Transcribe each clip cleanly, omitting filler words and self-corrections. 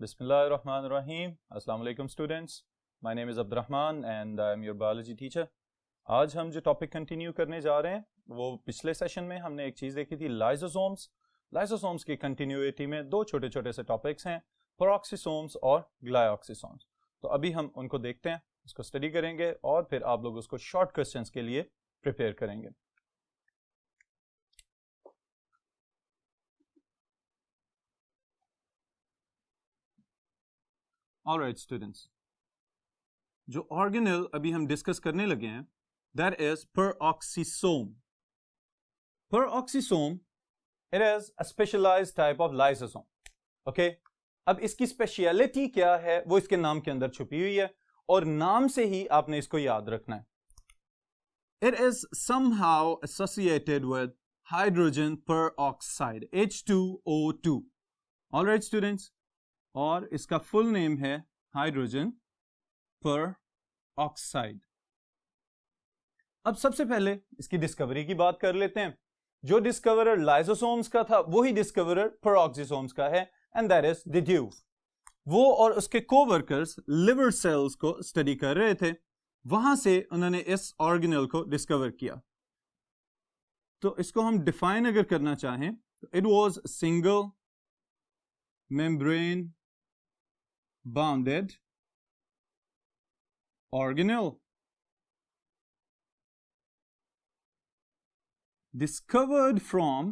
Bismillahirrahmanirrahim. Assalamu alaikum students. My name is Abdurrahman and I am your biology teacher. आज हम जो topic continue करने जा रहे हैं वो पिछले सेशन में हमने एक चीज़ देखी थी लाइसोसोम्स। लाइसोसोम्स की कंटिन्यूटी में दो छोटे छोटे से टॉपिक्स हैं, पेरोक्सिसोम्स और ग्लाइऑक्सिसोम्स। तो अभी हम उनको देखते हैं, उसको स्टडी करेंगे और फिर आप लोग उसको शॉर्ट क्वेश्चंस के लिए प्रिपेयर करेंगे। ऑलराइट स्टूडेंट्स, जो ऑर्गेनेल अभी हम डिस्कस करने लगे हैं that is peroxisome. Peroxisome it is a specialized type of lysosome. Okay, अब इसकी स्पेशलिटी क्या है वो इसके नाम के अंदर छुपी हुई है और नाम से ही आपने इसको याद रखना है। It is somehow associated with hydrogen peroxide H2O2। Alright students, और इसका फुल नेम है हाइड्रोजन पेरोक्साइड। अब सबसे पहले इसकी डिस्कवरी की बात कर लेते हैं। जो डिस्कवरर लाइसोसोम्स का था वही डिस्कवरर पेरोक्सिसोम्स का है एंड दैट इज डिड्यूव। वो और उसके कोवर्कर्स लिवर सेल्स को स्टडी कर रहे थे, वहां से उन्होंने इस ऑर्गेनेल को डिस्कवर किया। तो इसको हम डिफाइन अगर करना चाहें तो it was single membrane bounded organelle discovered from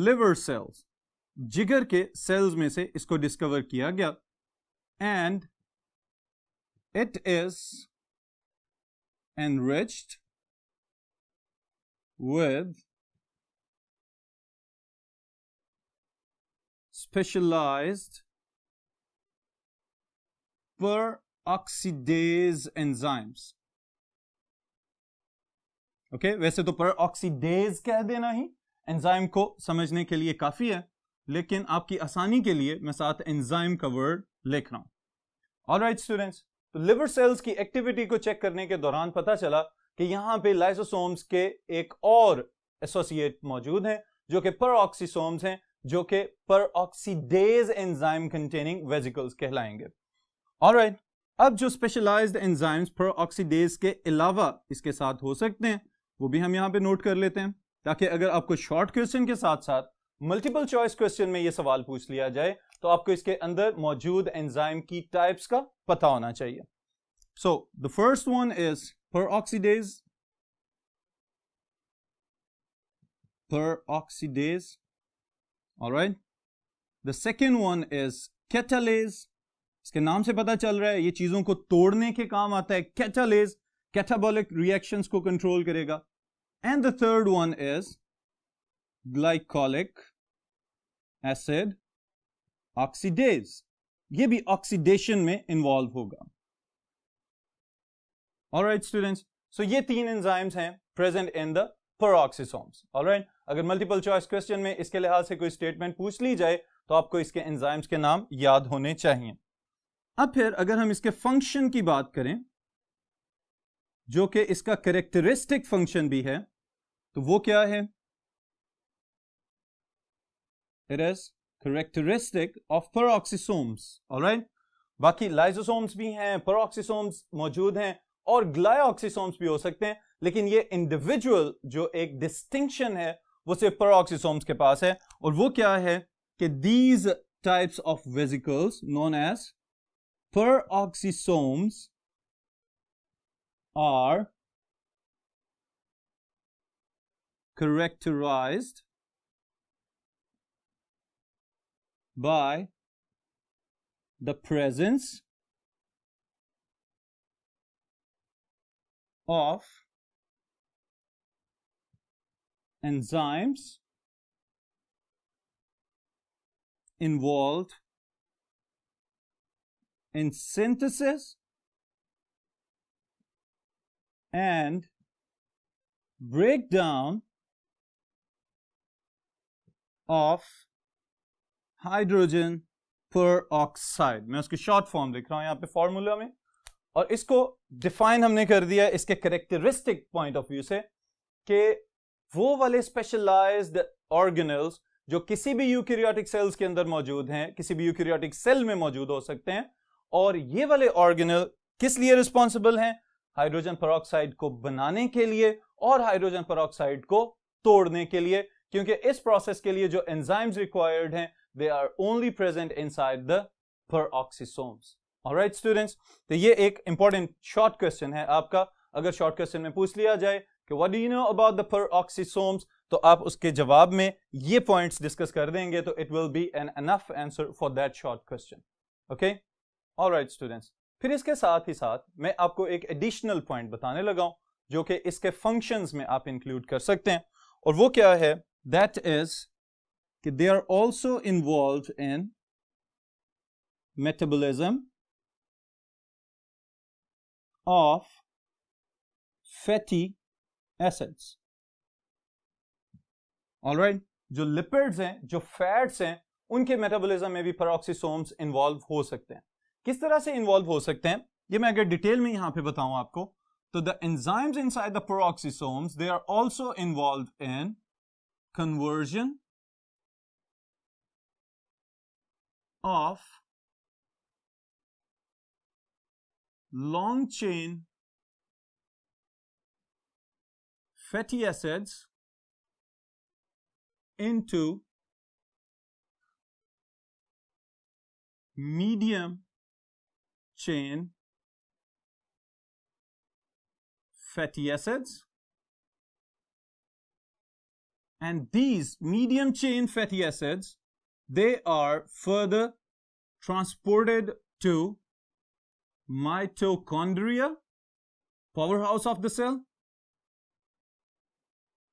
liver cells। जिगर के सेल्स में से इसको डिस्कवर किया गया and it is enriched with specialized peroxidase enzymes। Okay, वैसे तो peroxidase कह देना ही एंजाइम को समझने के लिए काफी है, लेकिन आपकी आसानी के लिए मैं साथ एंजाइम का वर्ड लिख रहा हूं। ऑलराइट स्टूडेंट्स, तो लिवर सेल्स की एक्टिविटी को चेक करने के दौरान पता चला कि यहां पे लाइसोसोम्स के एक और एसोसिएट मौजूद हैं जो कि पेरोक्सिसोम्स हैं, जो कि पेरोक्सीडेज एंजाइम कंटेनिंग वेसिकल्स कहलाएंगे। ऑलराइट, अब जो स्पेशलाइज्ड एंजाइम्स पेरोक्सीडेज के अलावा इसके साथ हो सकते हैं वो भी हम यहां पे नोट कर लेते हैं, ताकि अगर आपको शॉर्ट क्वेश्चन के साथ साथ मल्टीपल चॉइस क्वेश्चन में ये सवाल पूछ लिया जाए तो आपको इसके अंदर मौजूद एंजाइम की टाइप्स का पता होना चाहिए। So the first one is peroxidase. Peroxidase, all right, the second one is catalase। इसके नाम से पता चल रहा है ये चीजों को तोड़ने के काम आता है। catalase catabolic reactions को कंट्रोल करेगा। and the third one is glycolic acid oxidase, ये भी ऑक्सीडेशन में इन्वॉल्व होगा। all right students, so ये तीन एंजाइम्स हैं present in the peroxisomes. Alright, अगर मल्टीपल चॉइस क्वेश्चन में इसके लिहाज से कोई स्टेटमेंट पूछ ली जाए तो आपको इसके एंजाइम्स के नाम याद होने चाहिए। अब फिर अगर हम इसके फंक्शन की बात करें, जो कि इसका कैरेक्टरिस्टिक फंक्शन भी है, तो वो क्या है? It is characteristic of peroxisomes. Alright, बाकी लाइसोसोम्स भी हैं, पेरोक्सिसोम्स मौजूद हैं और ग्लाइऑक्सिसोम्स भी हो सकते हैं, लेकिन ये इंडिविजुअल जो एक डिस्टिंक्शन है वो सिर्फ पेरोक्सिसोम्स के पास है, और वो क्या है कि these types of vesicles known as peroxisomes are characterized by the presence of enzymes involved in synthesis and breakdown of hydrogen peroxide। मैं उसकी शॉर्ट फॉर्म लिख रहा हूं यहां पे फॉर्मूला में, और इसको डिफाइन हमने कर दिया इसके कैरेक्टरिस्टिक पॉइंट ऑफ व्यू से कि वो वाले स्पेशलाइज्ड ऑर्गेनल्स जो किसी भी यूकैरियोटिक सेल्स के अंदर मौजूद हैं, किसी भी यूकैरियोटिक सेल में मौजूद हो सकते हैं, और ये वाले ऑर्गेनल किस लिए रिस्पॉन्सिबल हैं? हाइड्रोजन पेरोक्साइड को बनाने के लिए और हाइड्रोजन पेरोक्साइड को तोड़ने के लिए, क्योंकि इस प्रोसेस के लिए जो एंजाइम्स रिक्वायर्ड हैं they are only present inside the peroxisomes. Alright students, तो ये एक इंपॉर्टेंट शॉर्ट क्वेश्चन है आपका। अगर शॉर्ट क्वेश्चन में पूछ लिया जाए कि what do you know about the peroxisomes, तो आप उसके जवाब में ये पॉइंट्स डिस्कस कर देंगे, तो it will be an enough answer for that short question. Okay, alright students, फिर इसके साथ ही साथ मैं आपको एक एडिशनल पॉइंट बताने लगा हूं जो कि इसके फंक्शंस में आप इंक्लूड कर सकते हैं, और वो क्या है? दैट इज कि they are also involve in metabolism of fatty acids. Alright, जो लिपिड्स हैं, जो फैट्स हैं, उनके मेटाबॉलिज्म में भी पेरोक्सिसोम्स इन्वॉल्व हो सकते हैं। किस तरह से इन्वॉल्व हो सकते हैं ये मैं अगर डिटेल में यहां पे बताऊं आपको, तो the enzymes inside the peroxisomes they are also involve in conversion of long chain fatty acids into medium chain fatty acids, and these medium chain fatty acids, they are further transported to mitochondria, powerhouse of the cell,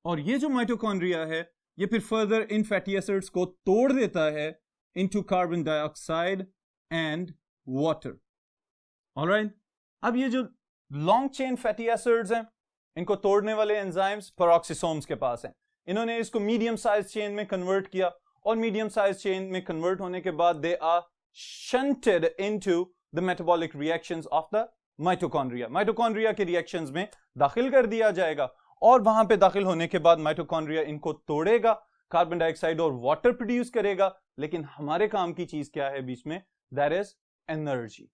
और ये जो mitochondria है ये फिर further in fatty acids को तोड़ देता है into carbon dioxide and water. Alright, अब ये जो लॉन्ग चेन फैटी एसिड्स हैं इनको तोड़ने वाले एंजाइम्स पेरोक्सिसोम्स के पास हैं। इन्होंने इसको मीडियम साइज चेन में कन्वर्ट किया, और मीडियम साइज चेन में कन्वर्ट होने के बाद they are shunted into the metabolic reactions of the mitochondria. Mitochondria के रिएक्शंस में दाखिल कर दिया जाएगा, और वहां पे दाखिल होने के बाद माइटोकॉन्ड्रिया इनको तोड़ेगा, कार्बन डाइऑक्साइड और वाटर प्रोड्यूस करेगा, लेकिन हमारे काम की चीज क्या है बीच में? That is energy.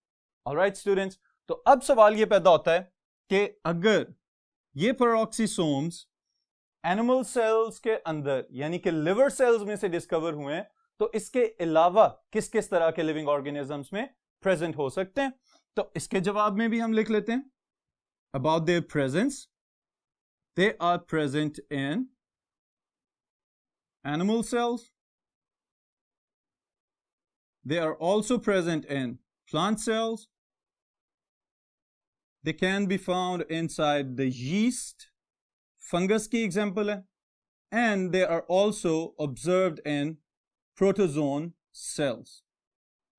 Alright students, तो अब सवाल ये पैदा होता है कि अगर ये पेरोक्सिसोम्स एनिमल सेल्स के अंदर यानी कि लिवर सेल्स में से डिस्कवर हुए हैं, तो इसके अलावा किस किस तरह के लिविंग ऑर्गेनिजम्स में प्रेजेंट हो सकते हैं? तो इसके जवाब में भी हम लिख लेते हैं about their presence. They are present in animal cells. They are also present in plant cells. They can be found inside the yeast, fungus की example है, and they are also observed in protozoan cells.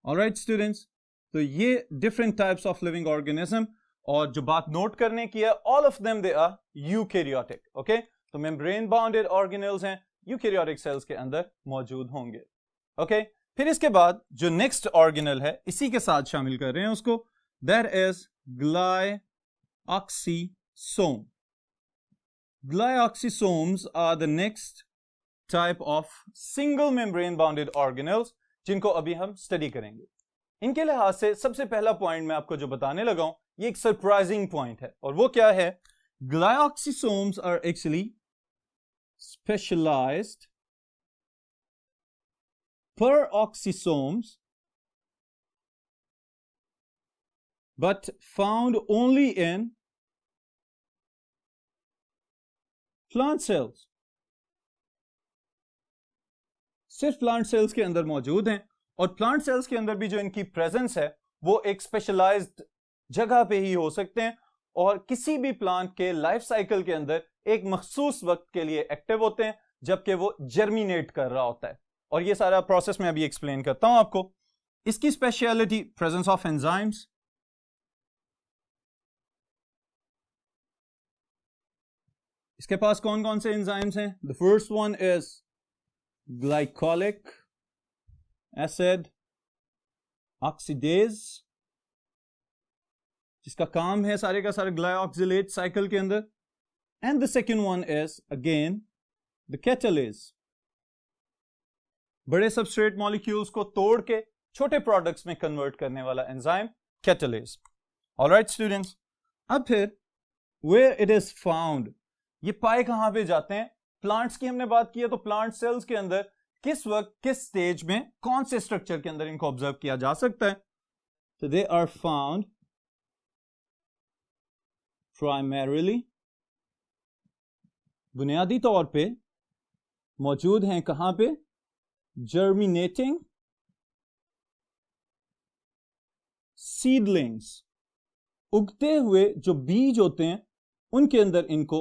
All right, students. तो ये different types of living organism, और जो बात note करने की है, all of them they are eukaryotic. Okay, तो मेम्ब्रेन बाउंडेड ऑर्गेनल्स हैं, यूकैरियोटिक सेल्स के अंदर मौजूद होंगे। ओके, फिर इसके बाद जो नेक्स्ट ऑर्गेनल है इसी के साथ शामिल कर रहे हैं उसको, that is glyoxysome. Glyoxysomes are the next type of single membrane bounded organelles जिनको अभी हम स्टडी करेंगे। इनके लिहाज से सबसे पहला पॉइंट मैं आपको जो बताने लगा हूं ये एक सरप्राइजिंग पॉइंट है, और वो क्या है? Glyoxysomes are actually specialised peroxisomes but found only in plant cells. सिर्फ प्लांट सेल्स के अंदर मौजूद हैं, और प्लांट सेल्स के अंदर भी जो इनकी प्रेजेंस है वो एक स्पेशलाइज्ड जगह पे ही हो सकते हैं, और किसी भी प्लांट के लाइफ साइकिल के अंदर एक मखसूस वक्त के लिए एक्टिव होते हैं जबकि वो जर्मिनेट कर रहा होता है। और ये सारा प्रोसेस मैं अभी एक्सप्लेन करता हूं आपको। इसकी स्पेशलिटी प्रेजेंस ऑफ एंजाइम्स, इसके पास कौन कौन से एंजाइम्स हैं? The first one is glycolic acid oxidase, जिसका काम है सारे का सारे ग्लाइऑक्सिलेट साइकिल के अंदर। And the second one is again the catalyst, बड़े सबस्ट्रेट मॉलिक्यूल्स को तोड़ के छोटे प्रोडक्ट्स में कन्वर्ट करने वाला एंजाइम कैटालिस। ऑलराइट स्टूडेंट्स, अब फिर वेयर इट इज फाउंड, ये पाए कहां पे जाते हैं? प्लांट्स की हमने बात की है, तो प्लांट सेल्स के अंदर किस वक्त किस स्टेज में कौन से स्ट्रक्चर के अंदर इनको ऑब्जर्व किया जा सकता है? तो दे आर फाउंड प्राइमरीली, बुनियादी तौर पे मौजूद हैं कहां पे? जर्मिनेटिंग सीडलिंग्स, उगते हुए जो बीज होते हैं उनके अंदर इनको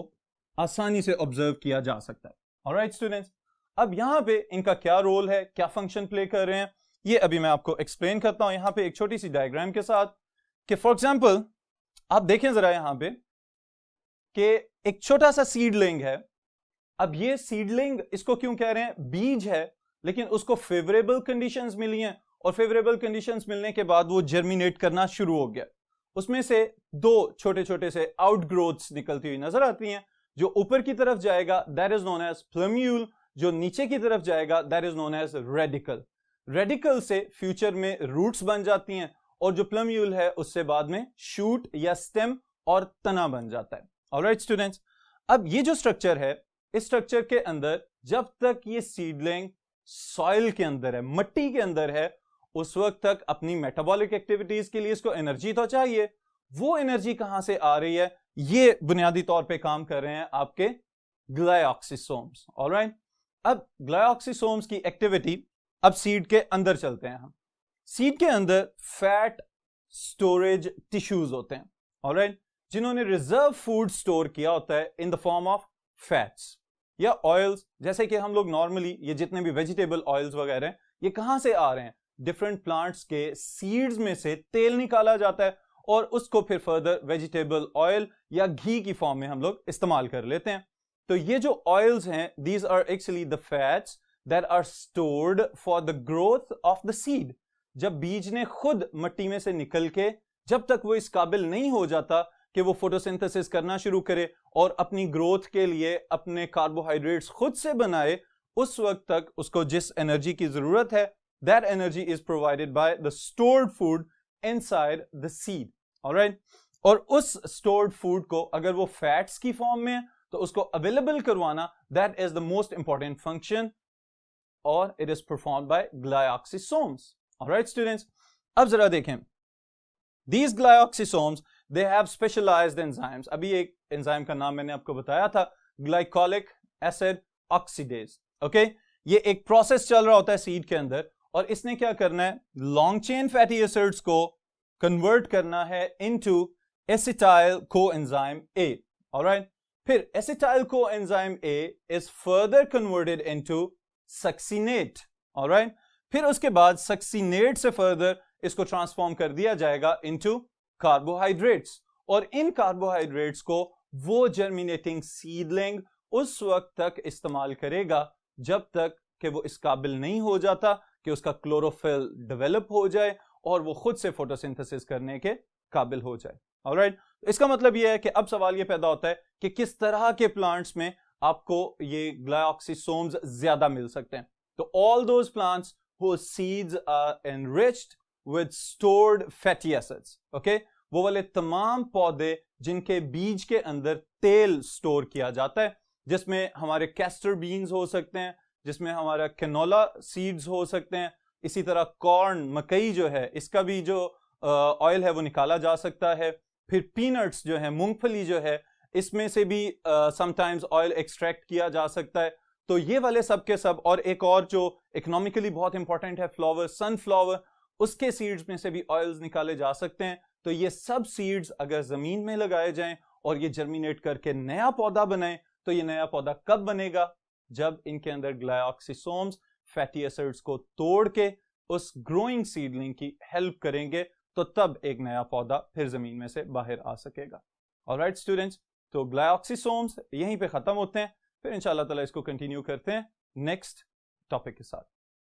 आसानी से ऑब्जर्व किया जा सकता है। ऑलराइट स्टूडेंट्स, अब यहां पे इनका क्या रोल है, क्या फंक्शन प्ले कर रहे हैं, ये अभी मैं आपको एक्सप्लेन करता हूं यहां पे एक छोटी सी डायग्राम के साथ। कि फॉर एग्जांपल आप देखें जरा यहां पे कि एक छोटा सा सीडलिंग है। अब ये सीडलिंग, इसको क्यों कह रहे हैं? बीज है, लेकिन उसको फेवरेबल कंडीशंस मिली हैं और फेवरेबल कंडीशंस मिलने के बाद वो जर्मिनेट करना शुरू हो गया। उसमें से दो छोटे छोटे से आउटग्रोथ्स निकलती हुई नजर आती हैं। जो ऊपर की तरफ जाएगा that is known as plumule, जो नीचे की तरफ जाएगा that is known as radicle. Radicle से फ्यूचर में रूट्स बन जाती हैं और जो प्लम्यूल है उससे बाद में शूट या स्टेम और तना बन जाता है। ऑलराइट स्टूडेंट्स, अब ये जो स्ट्रक्चर है, इस स्ट्रक्चर के अंदर जब तक ये सीडलिंग सॉइल के अंदर है, मट्टी के अंदर है, उस वक्त तक अपनी मेटाबॉलिक एक्टिविटीज के लिए इसको एनर्जी तो चाहिए। वो एनर्जी कहां से आ रही है? ये बुनियादी तौर पे काम कर रहे हैं आपके ग्लाइऑक्सिसोम्स। ऑलराइट, अब ग्लाइऑक्सिसोम्स की एक्टिविटी, अब सीड के अंदर चलते हैं हम। सीड के अंदर फैट स्टोरेज टिश्यूज होते हैं, ऑलराइट, जिन्होंने रिजर्व फूड स्टोर किया होता है in the form of fats या ऑयल्स। जैसे कि हम लोग नॉर्मली ये जितने भी वेजिटेबल ऑयल्स वगैरह हैं, ये कहां से आ रहे हैं? डिफरेंट प्लांट्स के सीड्स में से तेल निकाला जाता है और उसको फिर फर्दर वेजिटेबल ऑयल या घी की फॉर्म में हम लोग इस्तेमाल कर लेते हैं। तो ये जो ऑयल्स हैं, these are actually the fats that are stored for the growth of the seed. जब बीज ने खुद मट्टी में से निकल के, जब तक वो इस काबिल नहीं हो जाता कि वो फोटोसिंथेसिस करना शुरू करे और अपनी ग्रोथ के लिए अपने कार्बोहाइड्रेट्स खुद से बनाए, उस वक्त तक उसको जिस एनर्जी की जरूरत है, that energy is provided by the stored food inside the seed. Alright, और उस स्टोर्ड फूड को अगर वो फैट्स की फॉर्म में है तो उसको अवेलेबल करवाना, that is the most important function और it is performed by glyoxysomes. Alright students, अब जरा देखें, these glyoxysomes they have specialized enzymes। अभी एक एंजाइम का नाम मैंने आपको बताया था, ग्लाइकोलिक एसिड ऑक्सीडेज। ओके, ये एक प्रोसेस चल रहा होता है सीड के अंदर और इसने क्या करना है? लॉन्ग चेन फैटी एसिड्स को कन्वर्ट करना है into acetyl coenzyme A. Alright, फिर acetyl coenzyme A is further converted into succinate. Alright, फिर उसके बाद सक्सिनेट से फर्दर इसको ट्रांसफॉर्म कर दिया जाएगा इनटू कार्बोहाइड्रेट्स और इन कार्बोहाइड्रेट्स को वो जर्मिनेटिंग सीडलिंग उस वक्त तक इस्तेमाल करेगा जब तक कि वो इस काबिल नहीं हो जाता कि उसका क्लोरोफिल डेवलप हो जाए और वो खुद से फोटोसिंथेसिस करने के काबिल हो जाए। ऑलराइट, इसका मतलब ये है कि अब सवाल ये पैदा होता है कि किस तरह के प्लांट्स में आपको ये ग्लाइऑक्सिसोम्स ज्यादा मिल सकते हैं। तो all those plants whose seeds are enriched with stored fatty acids, okay? वो वाले तमाम पौधे जिनके बीज के अंदर तेल स्टोर किया जाता है, जिसमें हमारे कैस्टर बीन्स हो सकते हैं, जिसमें हमारा कैनोला सीड्स हो सकते हैं, इसी तरह कॉर्न, मकई जो है इसका भी जो ऑयल है वो निकाला जा सकता है। फिर पीनट्स जो है, मूंगफली जो है, इसमें से भी समटाइम्स ऑयल एक्सट्रैक्ट किया जा सकता है। तो ये वाले सब के सब, और एक और जो इकोनॉमिकली बहुत इंपॉर्टेंट है, फ्लावर, सनफ्लावर, उसके सीड्स में से भी ऑयल्स निकाले जा सकते हैं। तो ये सब सीड्स अगर जमीन में लगाए जाएं और ये जर्मिनेट करके नया पौधा बनाए, तो ये नया पौधा कब बनेगा? जब इनके अंदर ग्लाइऑक्सिसोम्स फैटी एसिड्स को तोड़ के उस ग्रोइंग सीडलिंग की हेल्प करेंगे, तो तब एक नया पौधा फिर जमीन में से बाहर आ सकेगा। ऑलराइट स्टूडेंट्स, तो ग्लाइऑक्सिसोम्स यहीं पे खत्म होते हैं, फिर इंशाल्लाह ताला इसको कंटिन्यू करते हैं नेक्स्ट टॉपिक के साथ।